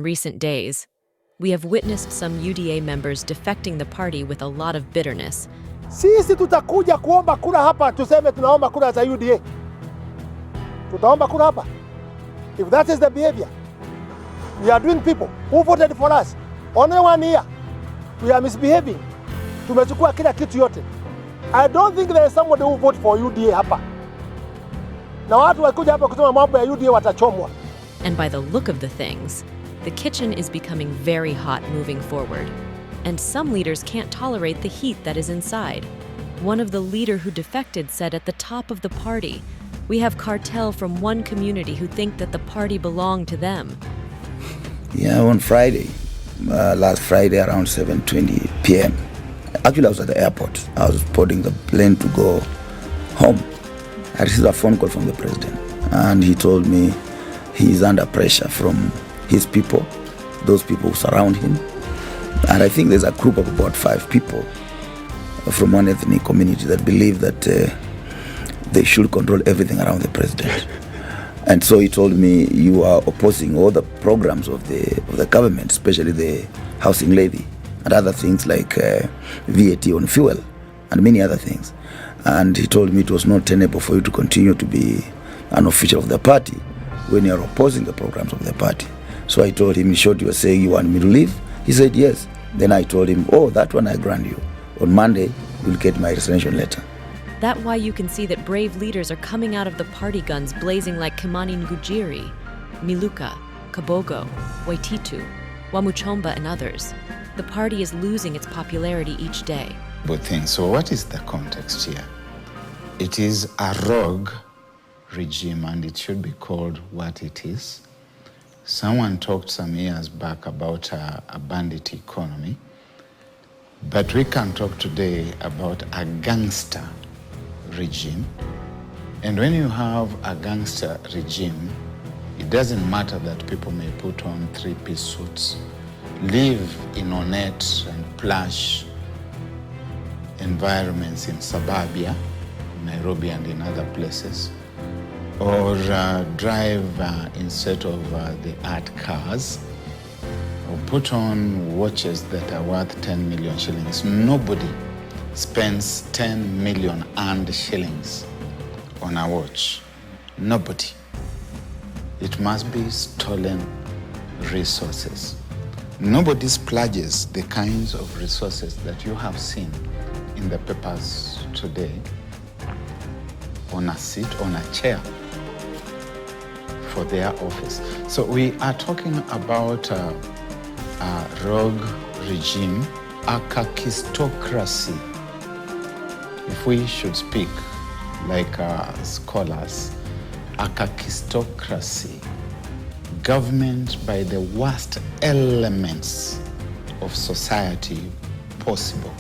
recent days, we have witnessed some UDA members defecting the party with a lot of bitterness. Sisi tutakuja kuomba kura hapa, tuseme tunaomba kura za UDA. Tutaomba kura hapa. If that is the behavior we are doing, people who voted for us, only 1 year, we are misbehaving. Tumechukua kila kitu yote. I don't think there is somebody who vote for UDA hapa. Na watu wakuja hapa kusema mambo ya UDA watachomwa. And by the look of the things, the kitchen is becoming very hot moving forward. And some leaders can't tolerate the heat that is inside. One of the leader who defected said at the top of the party, "We have cartel from one community who think that the party belonged to them." Yeah, on Friday, last Friday around 7:20 p.m. Actually, I was at the airport. I was boarding the plane to go home. I received a phone call from the president, and he told me he is under pressure from his people, those people who surround him. And I think there's a group of about 5 people from one ethnic community that believe that they should control everything around the president. And so he told me, you are opposing all the programs of the government, especially the housing levy and other things like VAT on fuel and many other things. And he told me it was not tenable for you to continue to be an official of the party when you are opposing the programs of the party. So I told him, in short, you are saying you want me to leave? He said yes. Then I told him, oh, that one I grant you. On Monday, you'll get my resignation letter. That's why you can see that brave leaders are coming out of the party guns blazing like Kimani Ngujiri, Miluka, Kabogo, Waititu, Wamuchomba, and others. The party is losing its popularity each day. But things. So what is the context here? It is a rogue regime, and it should be called what it is. Someone talked some years back about a bandit economy, but we can talk today about a gangster regime. And when you have a gangster regime, it doesn't matter that people may put on 3-piece suits, live in ornate and plush environments in suburbia, Nairobi and in other places, or drive instead of the art cars, or put on watches that are worth 10 million shillings. Nobody spends 10 million earned shillings on a watch. Nobody. It must be stolen resources. Nobody splurges the kinds of resources that you have seen in the papers today on a seat, on a chair for their office. So we are talking about a rogue regime, a kakistocracy. If we should speak like scholars, a kakistocracy, government by the worst elements of society possible.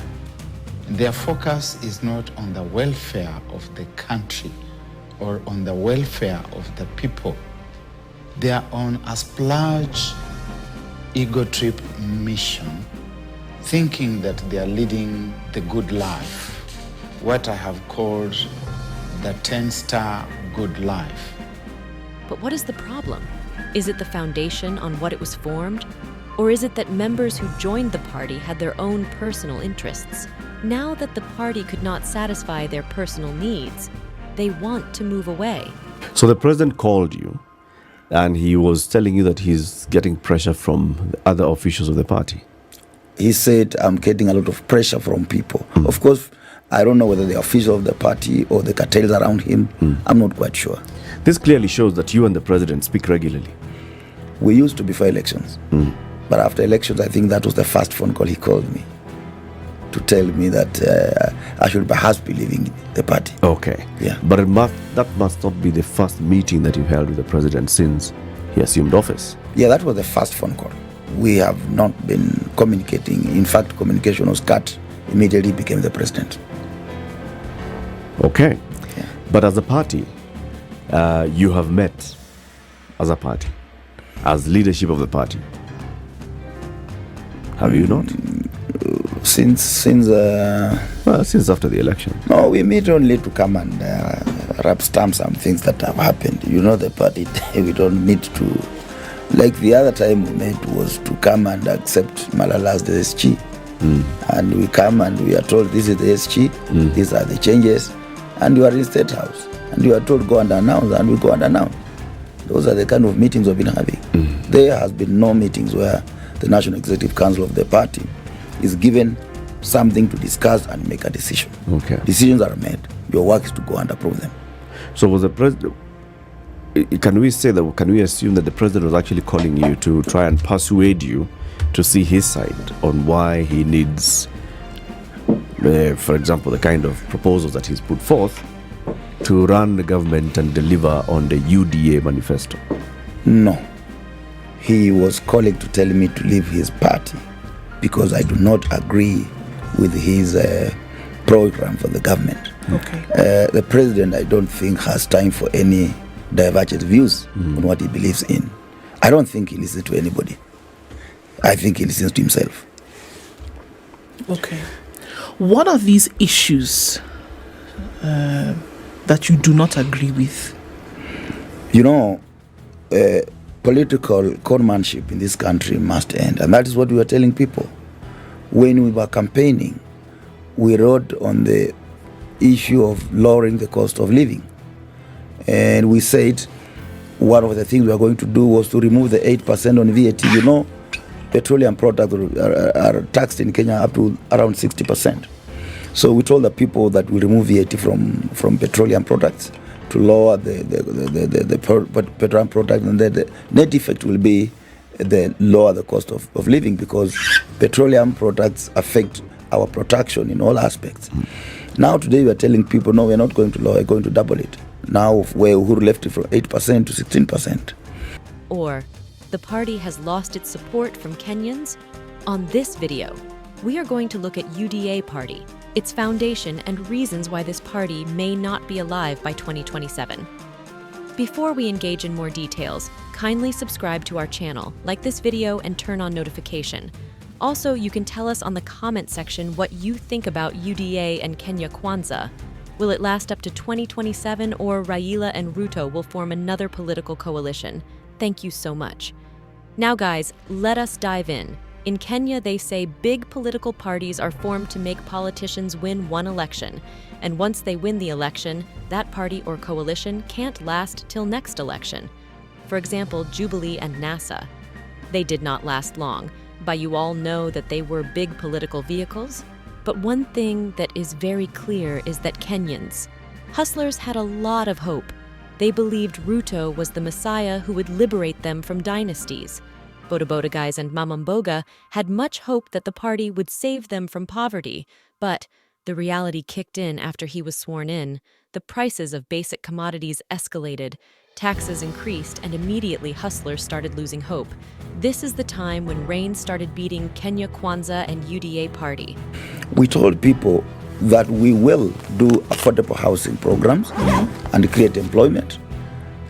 Their focus is not on the welfare of the country or on the welfare of the people. They are on a splurge ego trip mission, thinking that they are leading the good life, what I have called the 10-star good life. But what is the problem? Is it the foundation on what it was formed? Or is it that members who joined the party had their own personal interests? Now that the party could not satisfy their personal needs, they want to move away. So the president called you and he was telling you that he's getting pressure from the other officials of the party. He said, I'm getting a lot of pressure from people. Of course, I don't know whether the official of the party or the cartels around him. I'm not quite sure. This clearly shows that you and the president speak regularly. We used to before elections. But after elections, I think that was the first phone call he called me to tell me that I should perhaps be leaving the party. Okay. Yeah. But that must not be the first meeting that you held with the president since he assumed office. Yeah, that was the first phone call. We have not been communicating. In fact, communication was cut immediately he became the president. Okay. Yeah. But as a party, you have met as a party, as leadership of the party. Have you not? Since after the election. No, we meet only to come and rub stamp some things that have happened. You know, the party, we don't meet to Like the other time we met was to come and accept Malala as the SG. And we come and we are told this is the SG, these are the changes, and you are in State House. And you are told go and announce, and we go and announce. Those are the kind of meetings we've been having. There has been no meetings where the National Executive Council of the party is given something to discuss and make a decision. Okay. Decisions are made. Your work is to go and approve them. So was the president... Can we assume that the president was actually calling you to try and persuade you to see his side on why he needs, for example, the kind of proposals that he's put forth to run the government and deliver on the UDA manifesto? No. He was calling to tell me to leave his party because I do not agree with his program for the government. Okay. The president, I don't think, has time for any divergent views on what he believes in. I don't think he listens to anybody. I think he listens to himself. Okay. What are these issues that you do not agree with? You know, political conmanship in this country must end. And that is what we were telling people. When we were campaigning, we wrote on the issue of lowering the cost of living. And we said one of the things we are going to do was to remove the 8% on VAT. You know, petroleum products are taxed in Kenya up to around 60%. So we told the people that we remove VAT from petroleum products to lower the petroleum product, and then the net effect will be the lower the cost of living, because petroleum products affect our production in all aspects. Now today we are telling people, no, we're not going to lower, we're going to double it. Now where Uhuru left it from 8% to 16%. Or, the party has lost its support from Kenyans? On this video, we are going to look at UDA Party, its foundation, and reasons why this party may not be alive by 2027. Before we engage in more details, kindly subscribe to our channel, like this video, and turn on notification. Also, you can tell us on the comment section what you think about UDA and Kenya Kwanza. Will it last up to 2027, or Raila and Ruto will form another political coalition? Thank you so much. Now guys, let us dive in. In Kenya, they say big political parties are formed to make politicians win one election. And once they win the election, that party or coalition can't last till next election. For example, Jubilee and NASA. They did not last long, but you all know that they were big political vehicles. But one thing that is very clear is that Kenyans, hustlers, had a lot of hope. They believed Ruto was the Messiah who would liberate them from dynasties. Boda guys and Mamamboga had much hope that the party would save them from poverty, but the reality kicked in after he was sworn in. The prices of basic commodities escalated, taxes increased, and immediately hustlers started losing hope. This is the time when rain started beating Kenya Kwanza and UDA Party. We told people that we will do affordable housing programs and create employment.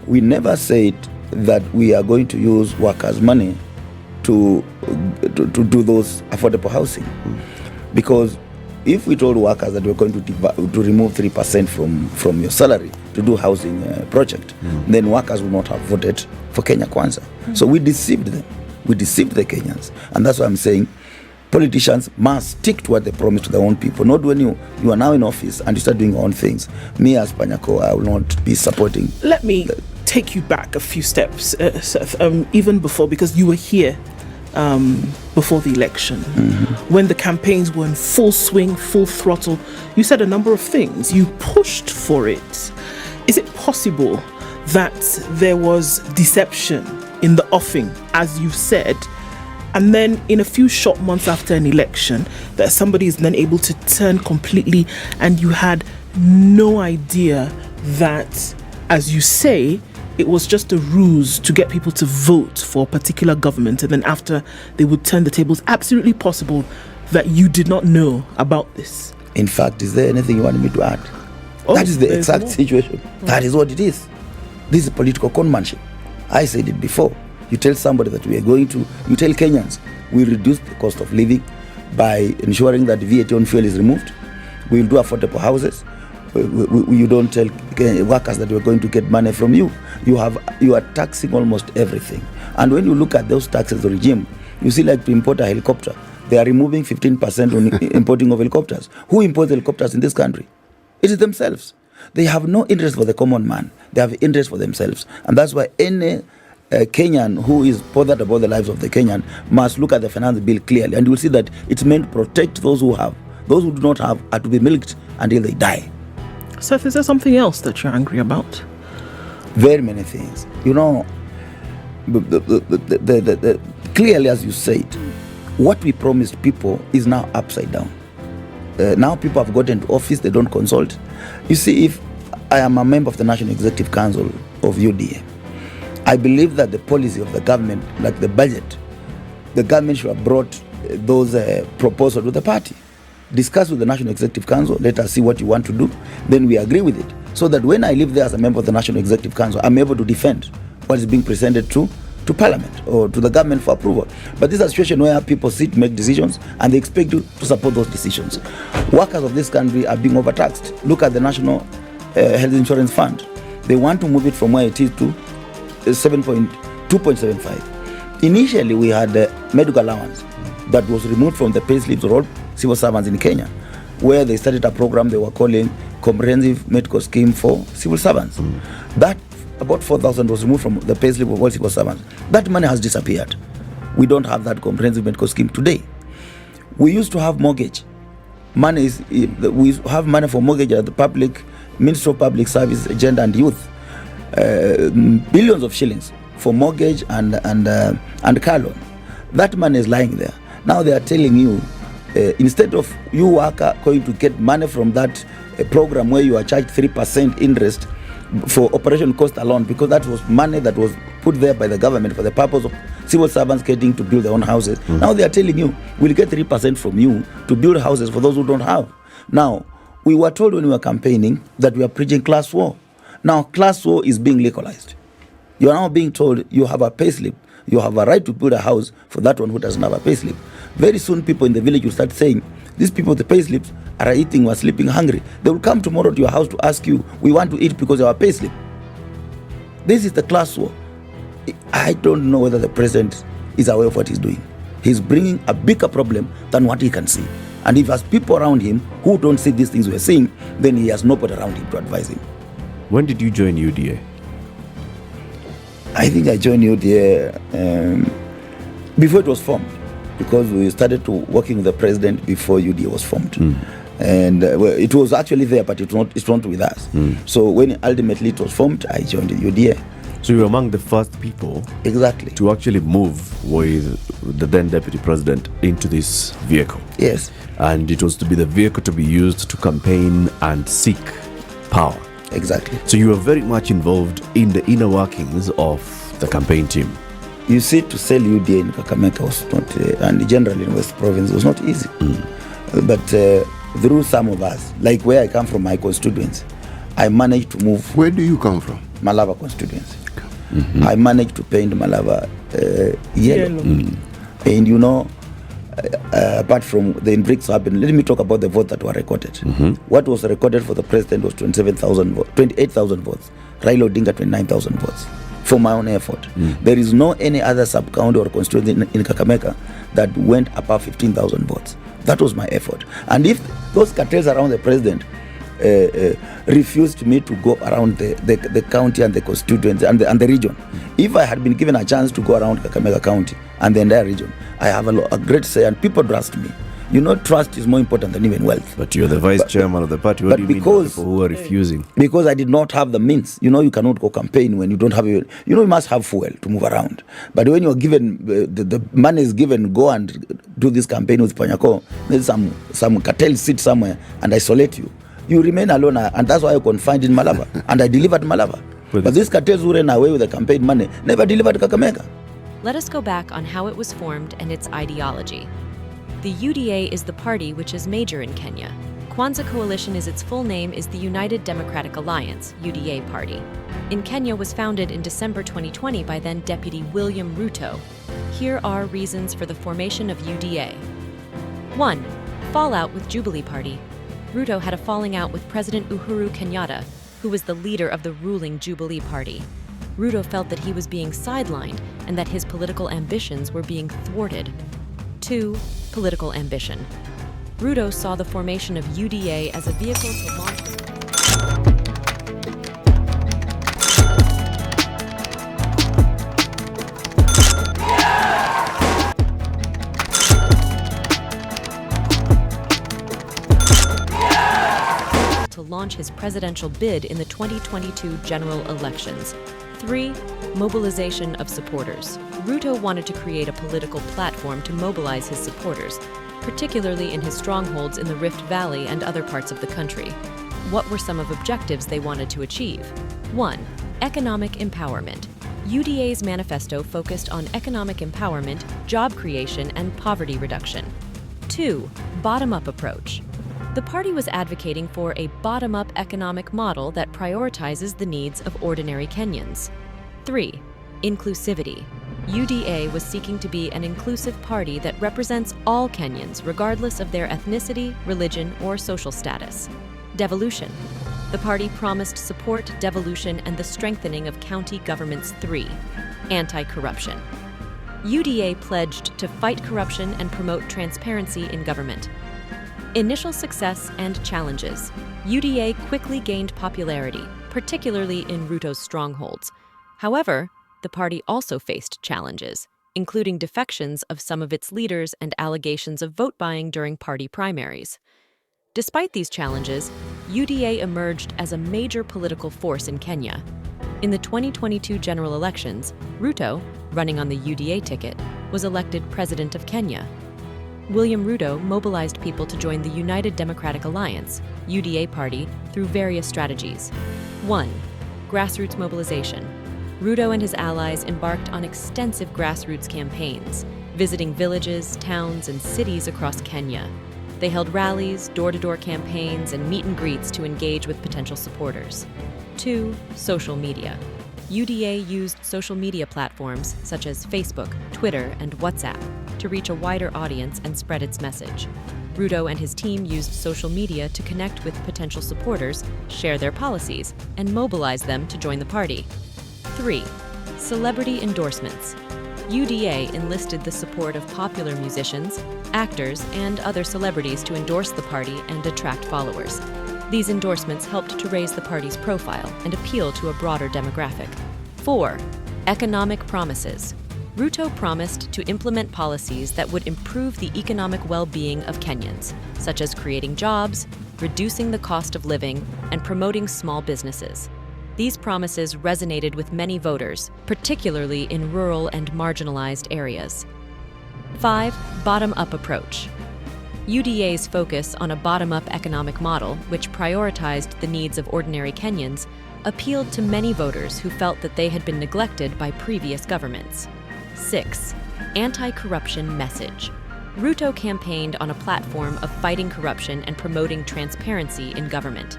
We never said that we are going to use workers' money to do those affordable housing. Because if we told workers that we're going to remove 3% from your salary to do housing project, then workers would not have voted for Kenya Kwanza. So we deceived them. We deceived the Kenyans. And that's why I'm saying politicians must stick to what they promise to their own people. Not when you are now in office and you start doing your own things. Me as Panyako, I will not be supporting. Let me take you back a few steps, even before, because you were here before the election, when the campaigns were in full swing, full throttle. You said a number of things. You pushed for it. Is it possible that there was deception in the offing, as you said, and then in a few short months after an election, that somebody is then able to turn completely, and you had no idea that, as you say, it was just a ruse to get people to vote for a particular government, and then after they would turn the tables? Absolutely possible that you did not know about this? In fact, is there anything you want me to add? That is the exact situation. That is what it is. This is political conmanship. I said it before. You tell somebody that you tell Kenyans, we reduce the cost of living by ensuring that VAT on fuel is removed. We will do affordable houses. You don't tell workers that we're going to get money from you. You are taxing almost everything. And when you look at those taxes regime, you see like to import a helicopter, they are removing 15% on importing of helicopters. Who imports helicopters in this country? It is themselves. They have no interest for the common man. They have interest for themselves. And that's why any Kenyan who is bothered about the lives of the Kenyan must look at the finance bill clearly. And you will see that it's meant to protect those who have. Those who do not have are to be milked until they die. Seth, is there something else that you're angry about? Very many things. You know, clearly, as you said, what we promised people is now upside down. Now people have gotten to office, they don't consult. You see, if I am a member of the National Executive Council of UDA, I believe that the policy of the government, like the budget, the government should have brought those proposals to the party. Discuss with the National Executive Council, let us see what you want to do, then we agree with it. So that when I live there as a member of the National Executive Council, I'm able to defend what is being presented to Parliament or to the government for approval. But this is a situation where people sit, make decisions, and they expect you to support those decisions. Workers of this country are being overtaxed. Look at the National Health Insurance Fund. They want to move it from where it is to 2.75. Initially, we had a medical allowance that was removed from the pay slips of all civil servants in Kenya, where they started a program they were calling Comprehensive Medical Scheme for Civil Servants. That about 4,000 was removed from the payslip of all civil servants. That money has disappeared. We don't have that comprehensive medical scheme today. We used to have mortgage. We have money for mortgage at the public Ministry of Public Service, Gender and Youth. Billions of shillings for mortgage and car loan. That money is lying there. Now they are telling you, instead of you worker going to get money from that program where you are charged 3% interest for operation cost alone, because that was money that was put there by the government for the purpose of civil servants getting to build their own houses. Now they are telling you, we'll get 3% from you to build houses for those who don't have. Now, we were told when we were campaigning that we are preaching class war. Now, class war is being legalized. You are now being told you have a payslip. You have a right to build a house for that one who doesn't have a payslip. Very soon, people in the village will start saying, these people with the payslips are eating or sleeping hungry. They will come tomorrow to your house to ask you, we want to eat because of our payslip. This is the class war. I don't know whether the president is aware of what he's doing. He's bringing a bigger problem than what he can see. And if he has people around him who don't see these things we're seeing, then he has nobody around him to advise him. When did you join UDA? I think I joined UDA before it was formed, because we started to working with the president before UDA was formed. And it was actually there, but it's not with us. So when ultimately it was formed, I joined the UDA. So you were among the first people Exactly. to actually move with the then deputy president into this vehicle. Yes, And it was to be the vehicle to be used to campaign and seek power. exactly. So you were very much involved in the inner workings of the campaign team. You see, to sell UDA in Kakamega was not, and generally in West Province, was not easy. But through some of us, like where I come from, my constituents, I managed to move. Where do you come from? Malava constituency. I managed to paint Malava yellow. And you know, apart from the inbreaks happened, let me talk about the votes that were recorded. What was recorded for the president was 28,000 votes. Raila Odinga 29,000 votes. For my own effort. There is no any other sub-county or constituency in Kakamega that went above 15,000 votes. That was my effort. And if those cartels around the president refused me to go around the county and the constituency and the region, if I had been given a chance to go around Kakamega County and the entire region, I have a great say, and people trust me. You know, trust is more important than even wealth. But you're the vice chairman of the party. What do you mean by people who are refusing? Because I did not have the means. You know, you cannot go campaign when you don't have you must have fuel to move around. But when you're given, the money is given, go and do this campaign with Panyako, there's some cartel sit somewhere and isolate you. You remain alone, and that's why you're confined in Malava. And I delivered Malava. But these cartels who ran away with the campaign money never delivered Kakamega. Let us go back on how it was formed and its ideology. The UDA is the party which is major in Kenya. Kwanzaa Coalition is its full name is the United Democratic Alliance, UDA party. In Kenya was founded in December 2020 by then Deputy William Ruto. Here are reasons for the formation of UDA. 1. Fallout with Jubilee Party. Ruto had a falling out with President Uhuru Kenyatta, who was the leader of the ruling Jubilee Party. Ruto felt that he was being sidelined and that his political ambitions were being thwarted. 2. Political ambition. Ruto saw the formation of UDA as a vehicle to launch his presidential bid in the 2022 general elections. 3. Mobilization of supporters. Ruto wanted to create a political platform to mobilize his supporters, particularly in his strongholds in the Rift Valley and other parts of the country. What were some of the objectives they wanted to achieve? 1. Economic empowerment. UDA's manifesto focused on economic empowerment, job creation, and poverty reduction. 2. Bottom-up approach. The party was advocating for a bottom-up economic model that prioritizes the needs of ordinary Kenyans. 3. Inclusivity. UDA was seeking to be an inclusive party that represents all Kenyans regardless of their ethnicity, religion, or social status. Devolution. The party promised support, devolution, and the strengthening of county governments. 3. Anti-corruption. UDA pledged to fight corruption and promote transparency in government. Initial success and challenges. UDA quickly gained popularity, particularly in Ruto's strongholds. However, the party also faced challenges, including defections of some of its leaders and allegations of vote buying during party primaries. Despite these challenges, UDA emerged as a major political force in Kenya. In the 2022 general elections, Ruto, running on the UDA ticket, was elected president of Kenya. William Ruto mobilized people to join the United Democratic Alliance, UDA party, through various strategies. 1. Grassroots mobilization. Ruto and his allies embarked on extensive grassroots campaigns, visiting villages, towns, and cities across Kenya. They held rallies, door-to-door campaigns, and meet and greets to engage with potential supporters. 2. Social media. UDA used social media platforms such as Facebook, Twitter, and WhatsApp to reach a wider audience and spread its message. Ruto and his team used social media to connect with potential supporters, share their policies, and mobilize them to join the party. 3. Celebrity endorsements. UDA enlisted the support of popular musicians, actors, and other celebrities to endorse the party and attract followers. These endorsements helped to raise the party's profile and appeal to a broader demographic. 4. Economic promises. Ruto promised to implement policies that would improve the economic well-being of Kenyans, such as creating jobs, reducing the cost of living, and promoting small businesses. These promises resonated with many voters, particularly in rural and marginalized areas. 5. Bottom-up approach. UDA's focus on a bottom-up economic model, which prioritized the needs of ordinary Kenyans, appealed to many voters who felt that they had been neglected by previous governments. 6. Anti-corruption message. Ruto campaigned on a platform of fighting corruption and promoting transparency in government.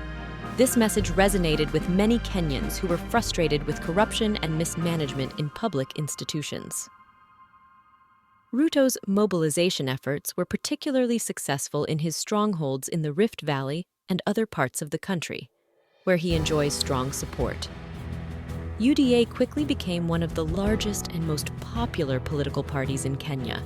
This message resonated with many Kenyans who were frustrated with corruption and mismanagement in public institutions. Ruto's mobilization efforts were particularly successful in his strongholds in the Rift Valley and other parts of the country, where he enjoys strong support. UDA quickly became one of the largest and most popular political parties in Kenya.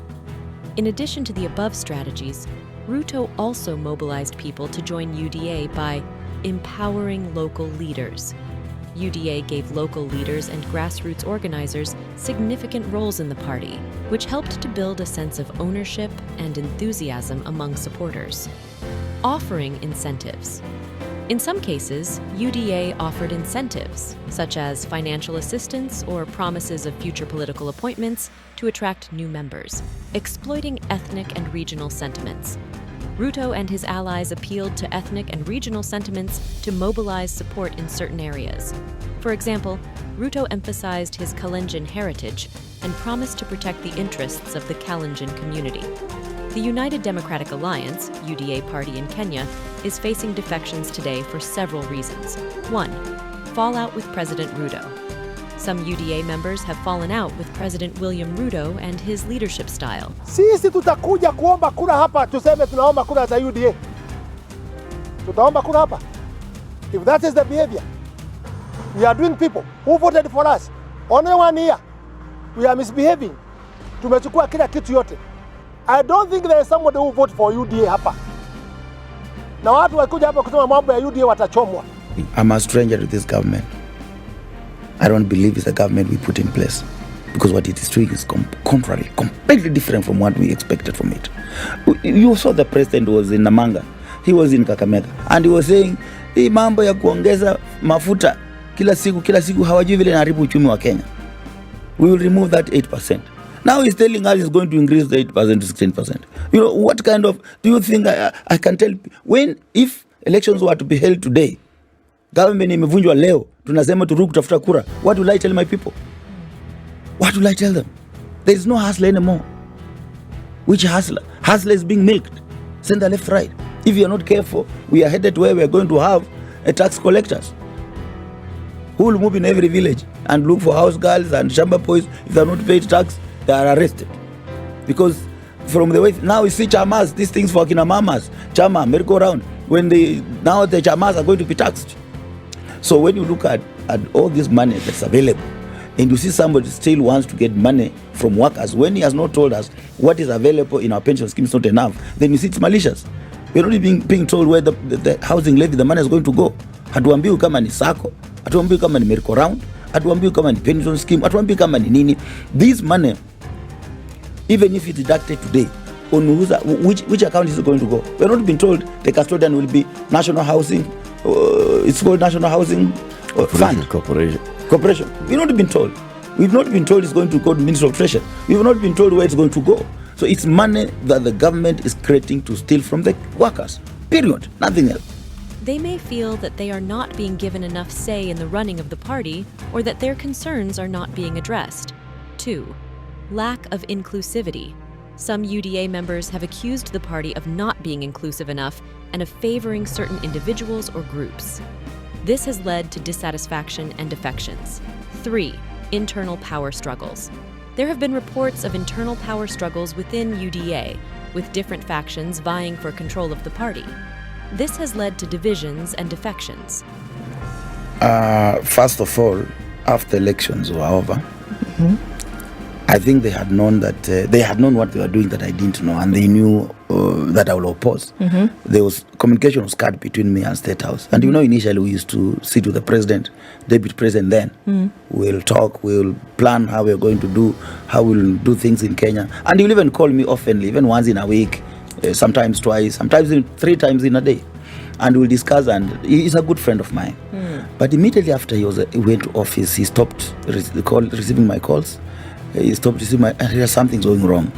In addition to the above strategies, Ruto also mobilized people to join UDA by empowering local leaders. UDA gave local leaders and grassroots organizers significant roles in the party, which helped to build a sense of ownership and enthusiasm among supporters. Offering incentives. In some cases, UDA offered incentives, such as financial assistance or promises of future political appointments to attract new members, exploiting ethnic and regional sentiments. Ruto and his allies appealed to ethnic and regional sentiments to mobilize support in certain areas. For example, Ruto emphasized his Kalenjin heritage and promised to protect the interests of the Kalenjin community. The United Democratic Alliance, UDA party in Kenya, is facing defections today for several reasons. 1. Fallout with President Ruto. Some UDA members have fallen out with President William Ruto and his leadership style. Sisi tutakuja kuomba kura hapa, tuseme tunaomba kura za UDA. Tutaomba kura hapa. If that is the behavior we are doing, people who voted for us, Only 1 year. We are misbehaving. Tumechukua kila kitu yote. I don't think there is somebody who vote for UDA hapa. Na watu wakuja hapa kusema mambo ya UDA watachomwa. I'm a stranger to this government. I don't believe it's a government we put in place because what it is doing is contrary, completely different from what we expected from it. You saw the president was in Namanga. He was in Kakamega and he was saying hii mambo ya kuongeza mafuta kila siku hawajui vile inaharibu uchumi wa Kenya. We will remove that 8%. Now he's telling us he's going to increase the 8% to 16%. You know, what kind of, do you think I can tell, if elections were to be held today, government imevunjwa leo, tunasema turudi kutafuta kura, what will I tell my people? What will I tell them? There is no hustler anymore. Which hustler? Hustler is being milked. Center, left, right. If you are not careful, we are headed to where we are going to have a tax collectors who will move in every village and look for house girls and shamba boys. If they are not paid tax, they are arrested. Because from the way, now we see chamas, these things for akina mamas, chama, merry-go-round, now the chamas are going to be taxed. So when you look at all this money that's available, and you see somebody still wants to get money from workers, when he has not told us what is available in our pension scheme is not enough, then you see it's malicious. We're not even being told where the housing levy, the money is going to go. Hatuambiwi kama ni sako, hatuambiwi kama ni merry-go-round, hatuambiwi kama ni pension scheme, hatuambiwi kama ni nini. This money, even if it's deducted today, on which account is it going to go? We're not being told the custodian will be National Housing, it's called National Housing Fund. Corporation. We've not been told. We've not been told it's going to go to Ministry of Treasury. We've not been told where it's going to go. So it's money that the government is creating to steal from the workers. Period. Nothing else. They may feel that they are not being given enough say in the running of the party or that their concerns are not being addressed. 2. Lack of inclusivity. Some UDA members have accused the party of not being inclusive enough and of favoring certain individuals or groups. This has led to dissatisfaction and defections. 3. Internal power struggles. There have been reports of internal power struggles within UDA, with different factions vying for control of the party. This has led to divisions and defections. First of all, after elections were over, I think they had known that they had known what they were doing that I didn't know, and they knew that I will oppose. There was communication was cut between me and State House, and initially we used to sit with the president, deputy president. Then we'll talk, we'll plan how we're going to do, how we'll do things in Kenya, and he'll even call me oftenly, even once in a week, sometimes twice, sometimes 3 times in a day, and we'll discuss. And he's a good friend of mine. But immediately after he went to office, he stopped receiving my calls. He stopped receiving something's going wrong.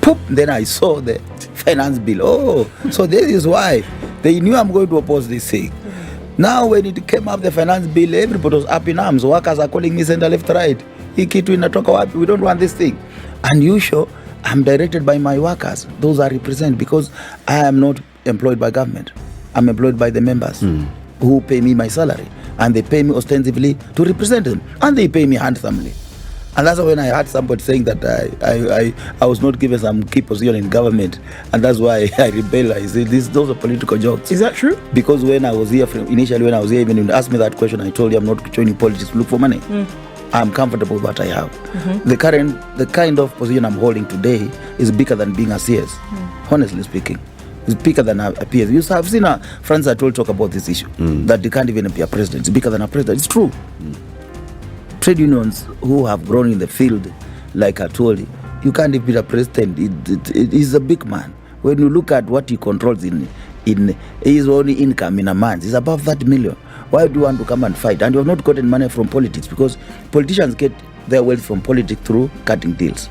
Poop! Then I saw the finance bill. Oh, so this is why they knew I'm going to oppose this thing. Now when it came up, the finance bill, everybody was up in arms. Workers are calling me center, left, right. We don't want this thing. Unusual. I'm directed by my workers. Those I represent, because I am not employed by government. I'm employed by the members who pay me my salary, and they pay me ostensibly to represent them, and they pay me handsomely. And that's when I heard somebody saying that I was not given some key position in government, and that's why I rebel. I say those are political jokes. Is that true? Because when I was here, initially when I was here, even when you asked me that question, I told you I'm not joining politics to look for money. I'm comfortable with what I have. The kind of position I'm holding today is bigger than being a CS. Honestly speaking, it's bigger than a PS. You have seen friends that will talk about this issue, that they can't even be a president. It's bigger than a president. It's true. Trade unions who have grown in the field, like I told you can't even be a president. He's a big man. When you look at what he controls in his only income in a month, it's above 30 million. Why do you want to come and fight? And you have not gotten money from politics, because politicians get their wealth from politics through cutting deals.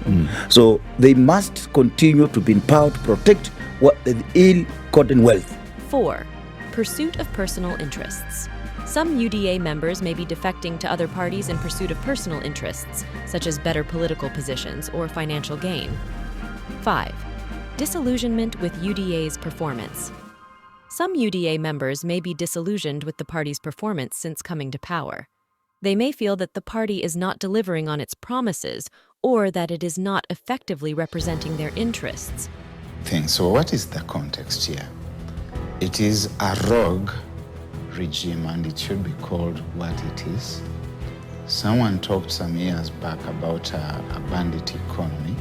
So they must continue to be empowered to protect what the ill-gotten wealth. 4. Pursuit of personal interests. Some UDA members may be defecting to other parties in pursuit of personal interests, such as better political positions or financial gain. 5. Disillusionment with UDA's performance. Some UDA members may be disillusioned with the party's performance since coming to power. They may feel that the party is not delivering on its promises, or that it is not effectively representing their interests. So what is the context here? It is a rogue regime, and it should be called what it is. Someone talked some years back about a bandit economy,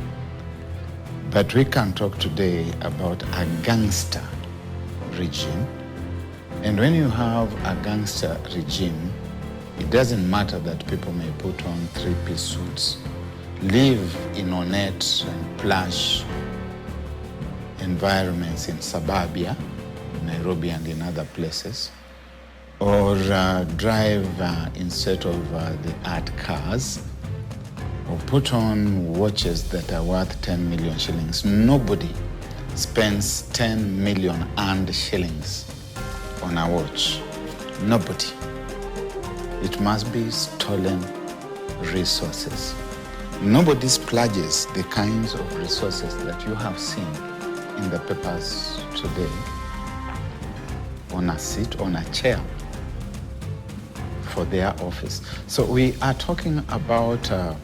but we can talk today about a gangster regime. And when you have a gangster regime, it doesn't matter that people may put on three-piece suits, live in ornate and plush environments in suburbia, Nairobi and in other places, or drive instead of the art cars, or put on watches that are worth 10 million shillings. Nobody spends 10 million earned shillings on a watch. Nobody. It must be stolen resources. Nobody splurges the kinds of resources that you have seen in the papers today on a seat, on a chair for their office. So we are talking about a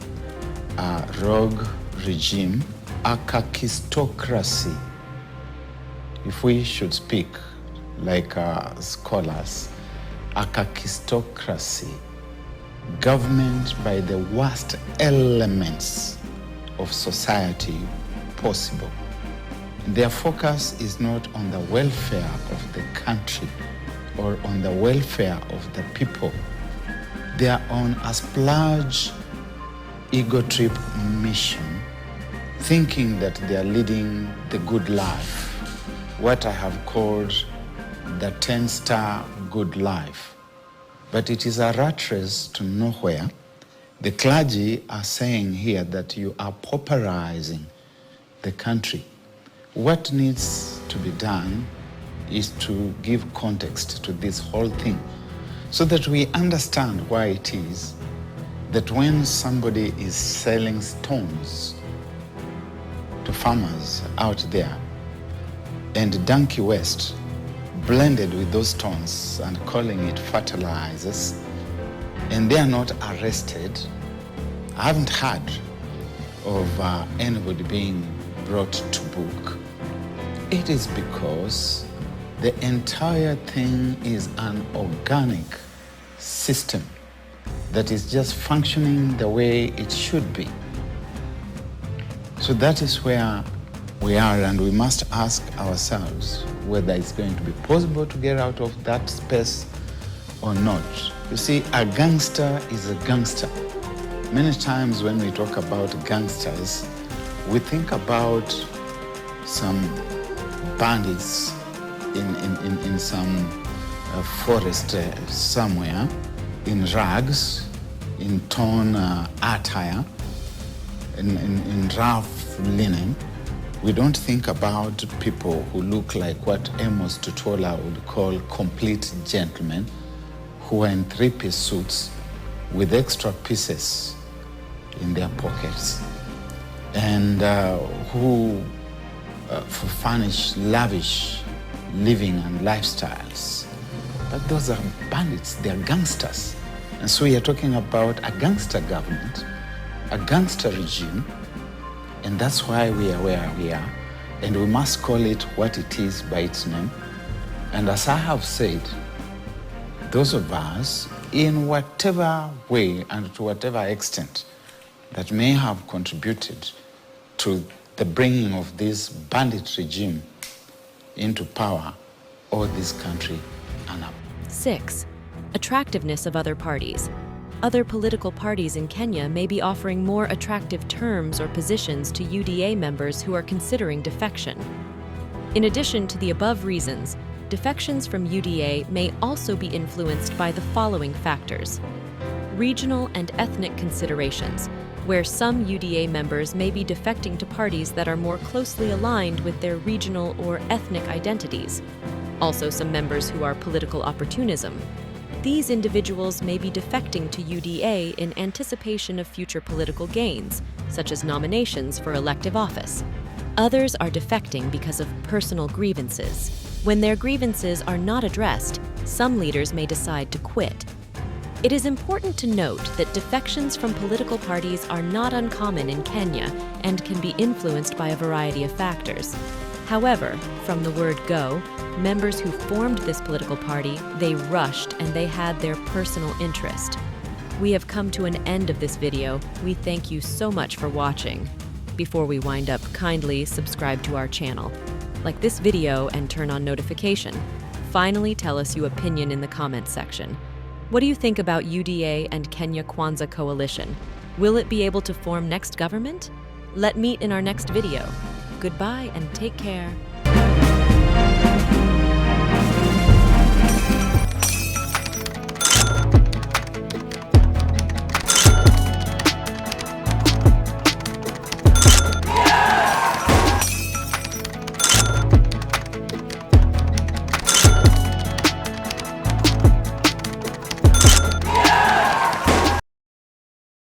rogue regime, a kakistocracy. If we should speak like scholars, a kakistocracy, government by the worst elements of society possible. Their focus is not on the welfare of the country or on the welfare of the people. They are on a splurge ego trip mission, thinking that they are leading the good life, what I have called the 10-star good life. But it is a rat race to nowhere. The clergy are saying here that you are pauperizing the country. What needs to be done is to give context to this whole thing so that we understand why it is that when somebody is selling stones to farmers out there and donkey waste blended with those stones and calling it fertilizers, and they are not arrested, I haven't heard of anybody being brought to book. It is because the entire thing is an organic system that is just functioning the way it should be. So that is where we are, and we must ask ourselves whether it's going to be possible to get out of that space or not. You see, a gangster is a gangster. Many times when we talk about gangsters, we think about some bandits in some forest somewhere, in rags, in torn attire, in rough linen. We don't think about people who look like what Amos Tutola would call complete gentlemen, who are in three-piece suits with extra pieces in their pockets, and who furnish lavish living and lifestyles. But those are bandits, they are gangsters. And so we are talking about a gangster government, a gangster regime, and that's why we are where we are. And we must call it what it is by its name. And as I have said, those of us, in whatever way and to whatever extent, that may have contributed to the bringing of this bandit regime into power or this country and up. 6. Attractiveness of other parties. Other political parties in Kenya may be offering more attractive terms or positions to UDA members who are considering defection. In addition to the above reasons, defections from UDA may also be influenced by the following factors: regional and ethnic considerations, where some UDA members may be defecting to parties that are more closely aligned with their regional or ethnic identities. Also, some members who are political opportunism. These individuals may be defecting to UDA in anticipation of future political gains, such as nominations for elective office. Others are defecting because of personal grievances. When their grievances are not addressed, some leaders may decide to quit. It is important to note that defections from political parties are not uncommon in Kenya and can be influenced by a variety of factors. However, from the word go, members who formed this political party, they rushed and they had their personal interest. We have come to an end of this video. We thank you so much for watching. Before we wind up, kindly subscribe to our channel. Like this video and turn on notification. Finally, tell us your opinion in the comments section. What do you think about UDA and Kenya Kwanza coalition? Will it be able to form next government? Let's meet in our next video. Goodbye and take care.